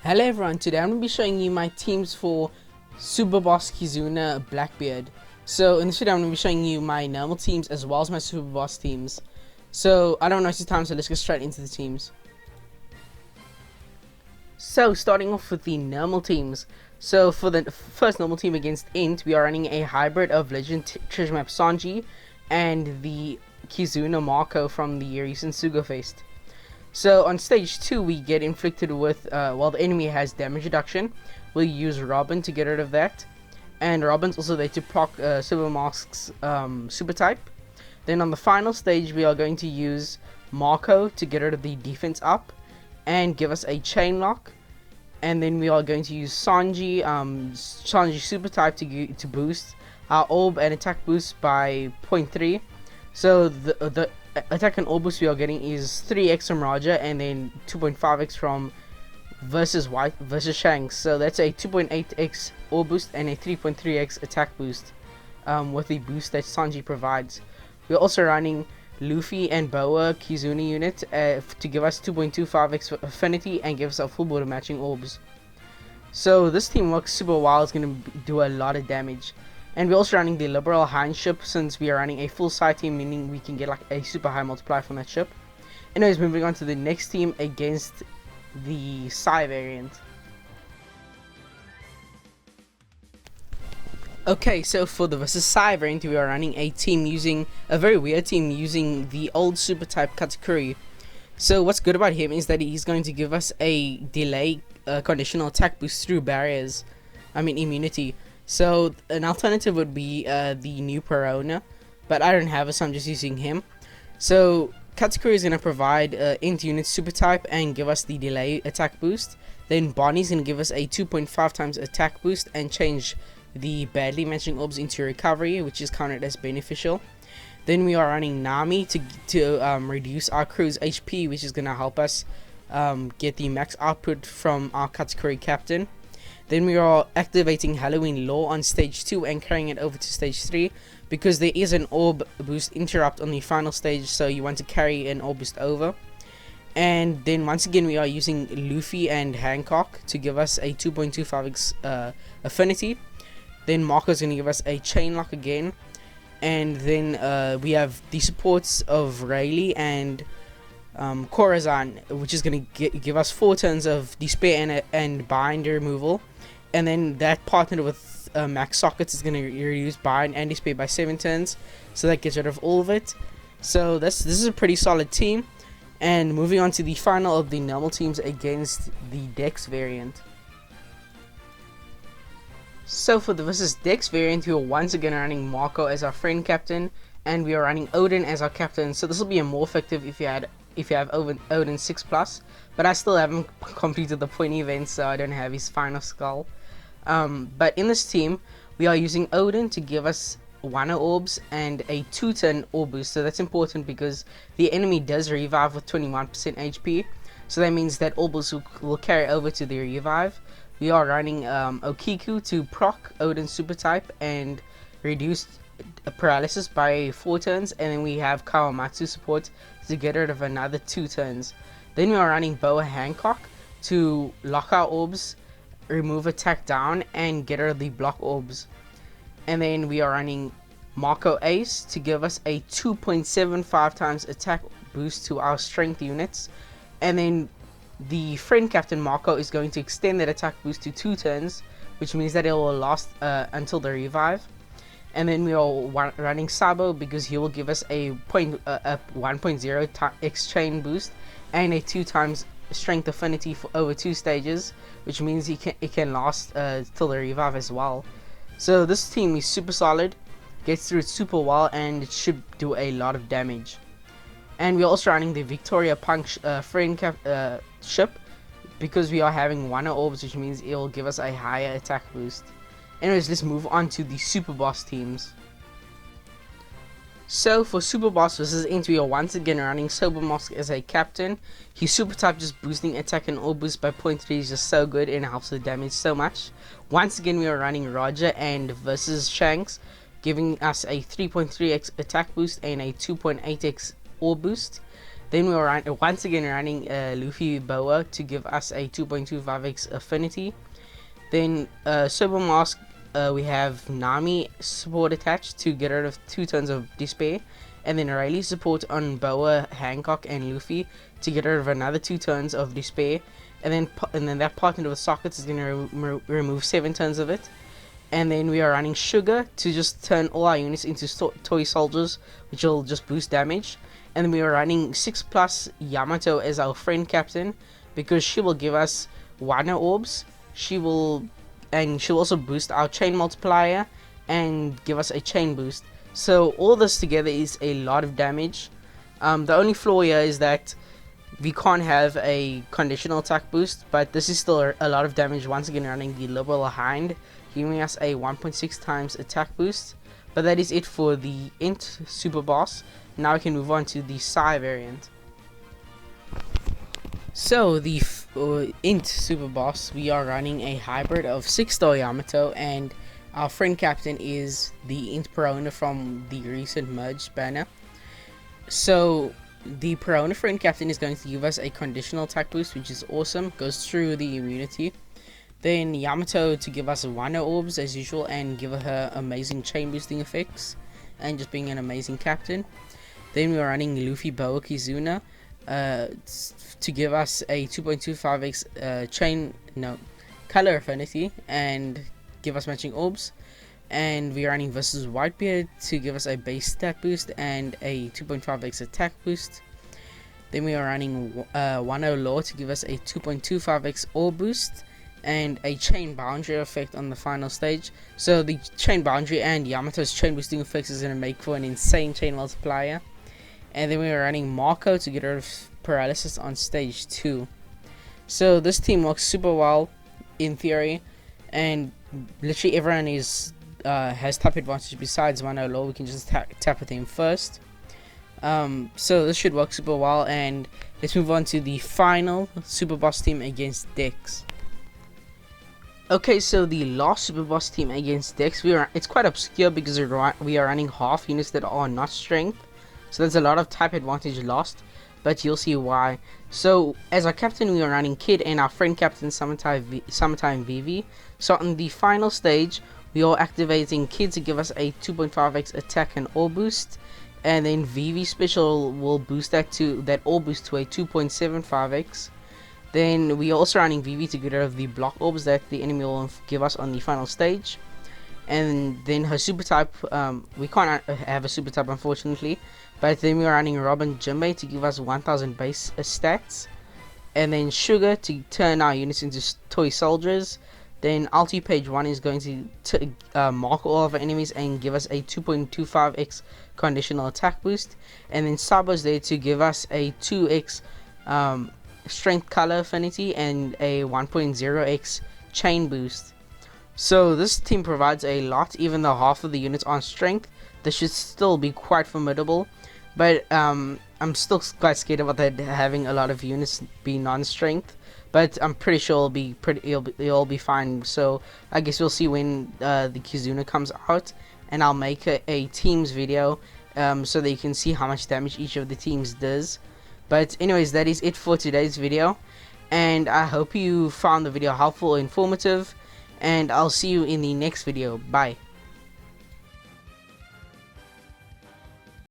Hello everyone, today I'm going to be showing you my teams for SUPERBOSS KIZUNA BLACKBEARD. So in this video I'm going to be showing you my normal teams as well as my SUPERBOSS teams. So I don't waste time, so let's get straight into the teams. So starting off with the normal teams. So for the first normal team against Int, we are running a hybrid of Legend Treasure Map Sanji and the Kizuna Marco from the recent Sugo Fest. So on stage 2 we get inflicted with, while the enemy has damage reduction, we'll use Robin to get rid of that. And Robin's also there to proc Silver Mask's super type. Then on the final stage we are going to use Marco to get rid of the defense up and give us a chain lock. And then we are going to use Sanji, Sanji super type to boost our orb and attack boost by 0.3. So the attack and orb boost we are getting is 3x from Roger and then 2.5x from versus White versus Shanks. So that's a 2.8x orb boost and a 3.3x attack boost with the boost that Sanji provides. We're also running Luffy and Boa Kizuna unit to give us 2.25x affinity and give us a full board of matching orbs. So this team works super well. It's going to do a lot of damage. And we're also running the Liberal Hind ship, since we are running a full side team, meaning we can get like a super high multiplier from that ship. Anyways, moving on to the next team against the Psy variant. Okay, so for the versus Psy variant, we are running a team using a very weird team using the old super type Katakuri. So what's good about him is that he's going to give us a delay conditional attack boost through barriers. Immunity. So an alternative would be the new Perona, but I don't have it, so I'm just using him. So Katakuri is going to provide Int unit super type and give us the delay attack boost. Then Bonnie's going to give us a 2.5 times attack boost and change the badly matching orbs into recovery, which is counted as beneficial. Then we are running Nami to reduce our crew's HP, which is going to help us get the max output from our Katakuri captain. Then we are activating Halloween Law on stage 2 and carrying it over to stage 3 because there is an orb boost interrupt on the final stage, so you want to carry an orb boost over. And then once again we are using Luffy and Hancock to give us a 2.25x affinity. Then Marco's going to give us a chain lock again. And then we have the supports of Rayleigh and Corazon, which is going to give us 4 turns of Despair and Bind removal. And then that partnered with Max Sockets is going to reduce Bind and Despair by 7 turns. So that gets rid of all of it. So this is a pretty solid team. And moving on to the final of the normal teams against the Dex variant. So for the versus Dex variant, we are once again running Marco as our friend captain, and we are running Odin as our captain. So this will be more effective if you have Odin 6+, but I still haven't completed the point event, so I don't have his final skull. But in this team, we are using Odin to give us 1 orbs and a 2-turn orb boost. So that's important because the enemy does revive with 21% HP. So that means that orb boost will carry over to the revive. We are running Okiku to proc Odin's super type and reduce paralysis by 4 turns, and then we have Kawamatsu support to get rid of another 2 turns. Then we are running Boa Hancock to lock our orbs, remove attack down, and get rid of the block orbs. And then we are running Marco Ace to give us a 2.75 times attack boost to our strength units. And then the friend captain Marco is going to extend that attack boost to 2 turns, which means that it will last until the revive. And then we are running Sabo because he will give us a 1.0x chain boost and a 2 times strength affinity for over 2 stages, which means it can last till the revive as well. So this team is super solid, gets through it super well, and it should do a lot of damage. And we're also running the Victoria Punk friend ship because we are having 1 orbs, which means it will give us a higher attack boost. Anyways, let's move on to the SUPERBOSS teams. So for SUPERBOSS versus Int, we are once again running SUPERBOSS as a captain. His super type just boosting attack and orb boost by 0.3 is just so good and helps with damage so much. Once again we are running Roger and versus Shanks, giving us a 3.3x attack boost and a 2.8x orb boost. Then we were once again running Luffy Boa to give us a 2.25x affinity. Then Sober Mask, we have Nami support attached to get rid of 2 turns of despair, and then Rayleigh support on Boa, Hancock, and Luffy to get rid of another 2 turns of despair, and then that partnered with Sockets is going to remove 7 turns of it. And then we are running Sugar to just turn all our units into toy soldiers, which will just boost damage. And then we are running 6+ Yamato as our friend captain, because she will give us Wano orbs. She'll also boost our chain multiplier and give us a chain boost. So all this together is a lot of damage. The only flaw here is that we can't have a conditional attack boost, but this is still a lot of damage. Once again running the Liberal Hind, giving us a 1.6 times attack boost. But that is it for the Int Superboss. Now we can move on to the Psy variant. So the Int Superboss, we are running a hybrid of 6-star Yamato, and our friend captain is the Int Perona from the recent merged banner. So the Perona friend captain is going to give us a conditional attack boost, which is awesome, goes through the immunity. Then Yamato to give us Wano orbs as usual and give her amazing chain boosting effects and just being an amazing captain. Then we are running Luffy Boa Kizuna to give us a 2.25x color affinity and give us matching orbs. And we are running versus Whitebeard to give us a base stat boost and a 2.5x attack boost. Then we are running Wano Law to give us a 2.25x orb boost and a chain boundary effect on the final stage. So the chain boundary and Yamato's chain boosting effects is going to make for an insane chain multiplier. And then we are running Marco to get rid of paralysis on stage 2. So this team works super well in theory, and literally everyone has tap advantage besides Wano Law. We can just tap with him first. So this should work super well, and let's move on to the final Superboss team against Dex. Okay, so the last Superboss team against Dex, it's quite obscure because we are running half units that are not strength, so there's a lot of type advantage lost, but you'll see why. So as our captain, we are running Kid, and our friend captain Summertime Vivi. So on the final stage, we are activating Kid to give us a 2.5x attack and all boost, and then Vivi special will boost that all boost to a 2.75x. Then we are also running Vivi to get rid of the block orbs that the enemy will give us on the final stage. And then her super type, we can't have a super type unfortunately, but then we are running Robin Jimbei to give us 1000 base stats. And then Sugar to turn our units into toy soldiers. Then Ulti page 1 is going to mark all of our enemies and give us a 2.25x conditional attack boost. And then Sabo's there to give us a 2x strength color affinity and a 1.0x chain boost. So this team provides a lot, even though half of the units aren't strength. This should still be quite formidable, but I'm still quite scared about that having a lot of units be non-strength, but I'm pretty sure it'll be fine. So I guess we'll see when the Kizuna comes out, and I'll make a teams video so that you can see how much damage each of the teams does. But anyways, that is it for today's video, and I hope you found the video helpful or informative, and I'll see you in the next video. Bye.